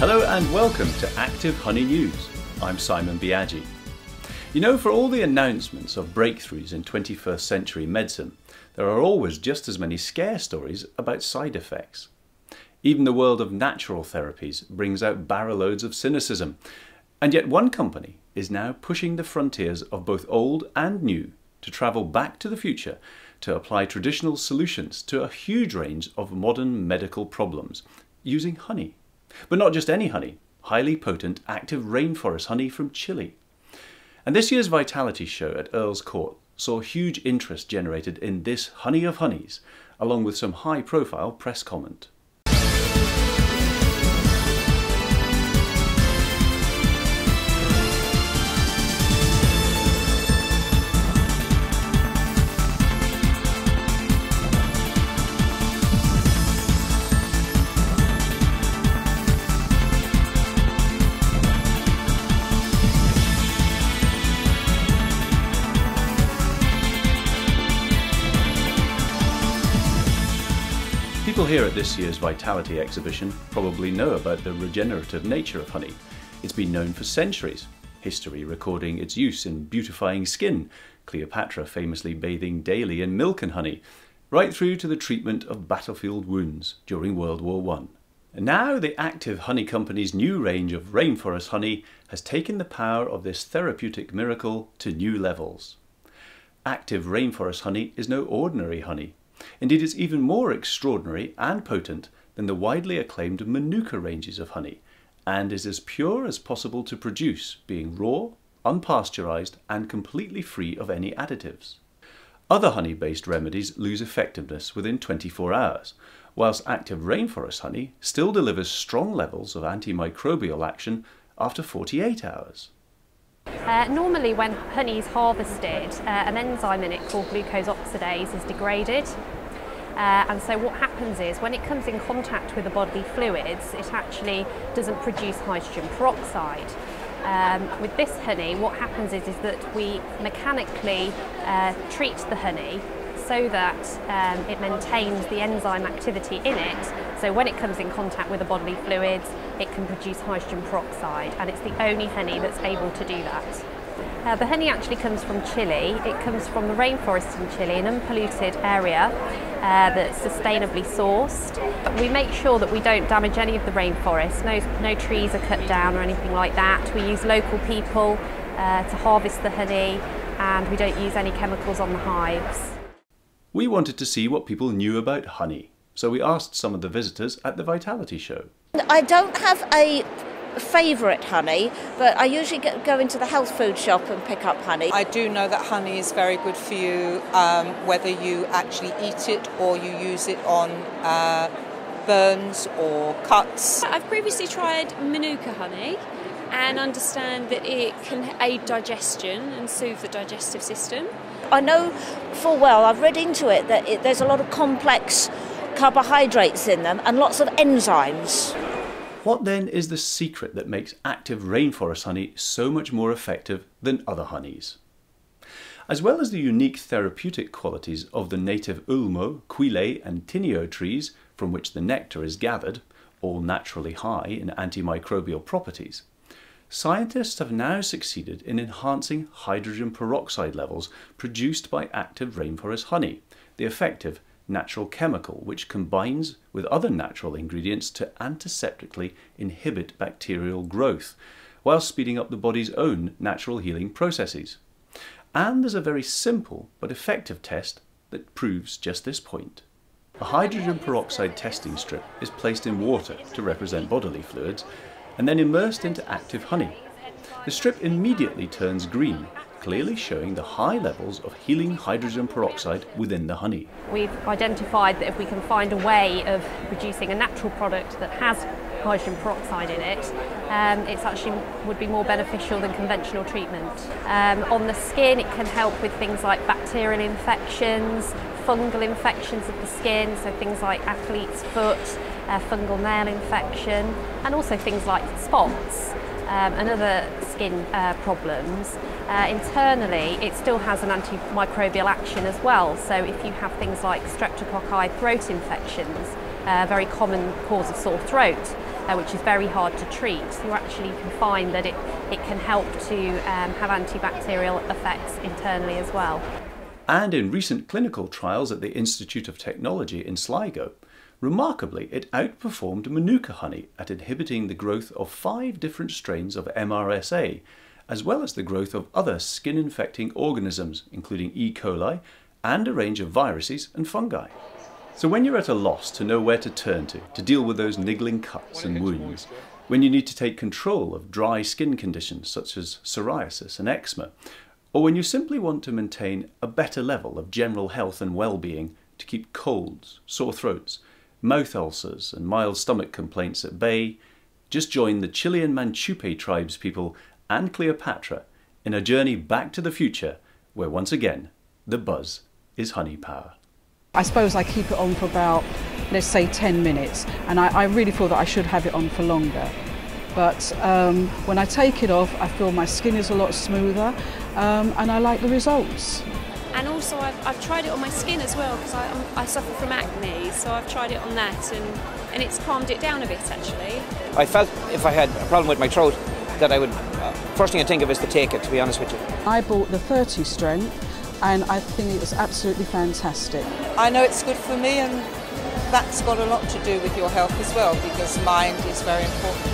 Hello and welcome to Active Honey News. I'm Simon Biaggi. You know, for all the announcements of breakthroughs in 21st century medicine, there are always just as many scare stories about side effects. Even the world of natural therapies brings out barrowloads of cynicism, and yet one company is now pushing the frontiers of both old and new to travel back to the future to apply traditional solutions to a huge range of modern medical problems using honey. But not just any honey, highly potent active rainforest honey from Chile. And this year's Vitality show at Earl's Court saw huge interest generated in this honey of honeys, along with some high-profile press comment. People here at this year's Vitality exhibition probably know about the regenerative nature of honey. It's been known for centuries, history recording its use in beautifying skin, Cleopatra famously bathing daily in milk and honey, right through to the treatment of battlefield wounds during World War I. And now the Active Honey Company's new range of rainforest honey has taken the power of this therapeutic miracle to new levels. Active rainforest honey is no ordinary honey. Indeed, it's even more extraordinary and potent than the widely acclaimed Manuka ranges of honey, and is as pure as possible to produce, being raw, unpasteurized, and completely free of any additives. Other honey-based remedies lose effectiveness within 24 hours, whilst active rainforest honey still delivers strong levels of antimicrobial action after 48 hours. Normally when honey is harvested, an enzyme in it called glucose oxidase is degraded, and so what happens is when it comes in contact with the bodily fluids, it actually doesn't produce hydrogen peroxide. With this honey, what happens is that we mechanically treat the honey so that it maintains the enzyme activity in it, so when it comes in contact with the bodily fluids it can produce hydrogen peroxide, and it's the only honey that's able to do that. The honey actually comes from Chile. It comes from the rainforest in Chile, an unpolluted area that's sustainably sourced. We make sure that we don't damage any of the rainforest, no trees are cut down or anything like that. We use local people to harvest the honey, and we don't use any chemicals on the hives. We wanted to see what people knew about honey, so we asked some of the visitors at the Vitality show. I don't have a favourite honey, but I usually go into the health food shop and pick up honey. I do know that honey is very good for you, whether you actually eat it or you use it on burns or cuts. I've previously tried Manuka honey and understand that it can aid digestion and soothe the digestive system. I know full well, I've read into it, that there's a lot of complex carbohydrates in them and lots of enzymes. What then is the secret that makes active rainforest honey so much more effective than other honeys? As well as the unique therapeutic qualities of the native ulmo, quile and tineo trees from which the nectar is gathered, all naturally high in antimicrobial properties, scientists have now succeeded in enhancing hydrogen peroxide levels produced by active rainforest honey, the effective natural chemical which combines with other natural ingredients to antiseptically inhibit bacterial growth, while speeding up the body's own natural healing processes. And there's a very simple but effective test that proves just this point. A hydrogen peroxide testing strip is placed in water to represent bodily fluids, and then immersed into active honey. The strip immediately turns green, clearly showing the high levels of healing hydrogen peroxide within the honey. We've identified that if we can find a way of producing a natural product that has hydrogen peroxide in it, it actually would be more beneficial than conventional treatment. On the skin, it can help with things like bacterial infections, fungal infections of the skin, so things like athlete's foot, fungal nail infection, and also things like spots and other skin problems. Internally, it still has an antimicrobial action as well, so if you have things like streptococci throat infections, a very common cause of sore throat, which is very hard to treat. You actually can find that it can help to have antibacterial effects internally as well. And in recent clinical trials at the Institute of Technology in Sligo, remarkably, it outperformed Manuka honey at inhibiting the growth of 5 different strains of MRSA, as well as the growth of other skin-infecting organisms, including E. coli, and a range of viruses and fungi. So when you're at a loss to know where to turn to deal with those niggling cuts and wounds, when you need to take control of dry skin conditions such as psoriasis and eczema, or when you simply want to maintain a better level of general health and well-being to keep colds, sore throats, mouth ulcers and mild stomach complaints at bay, just join the Chilean Manchupe tribespeople and Cleopatra in a journey back to the future where once again the buzz is honey power. I suppose I keep it on for about, let's say, 10 minutes, and I really feel that I should have it on for longer. But when I take it off, I feel my skin is a lot smoother, and I like the results. And also I've tried it on my skin as well, because I suffer from acne, so I've tried it on that, and it's calmed it down a bit actually. I felt if I had a problem with my throat that I would, first thing I'd think of is to take it, to be honest with you. I bought the 30 strength, and I think it was absolutely fantastic. I know it's good for me, and that's got a lot to do with your health as well, because mind is very important.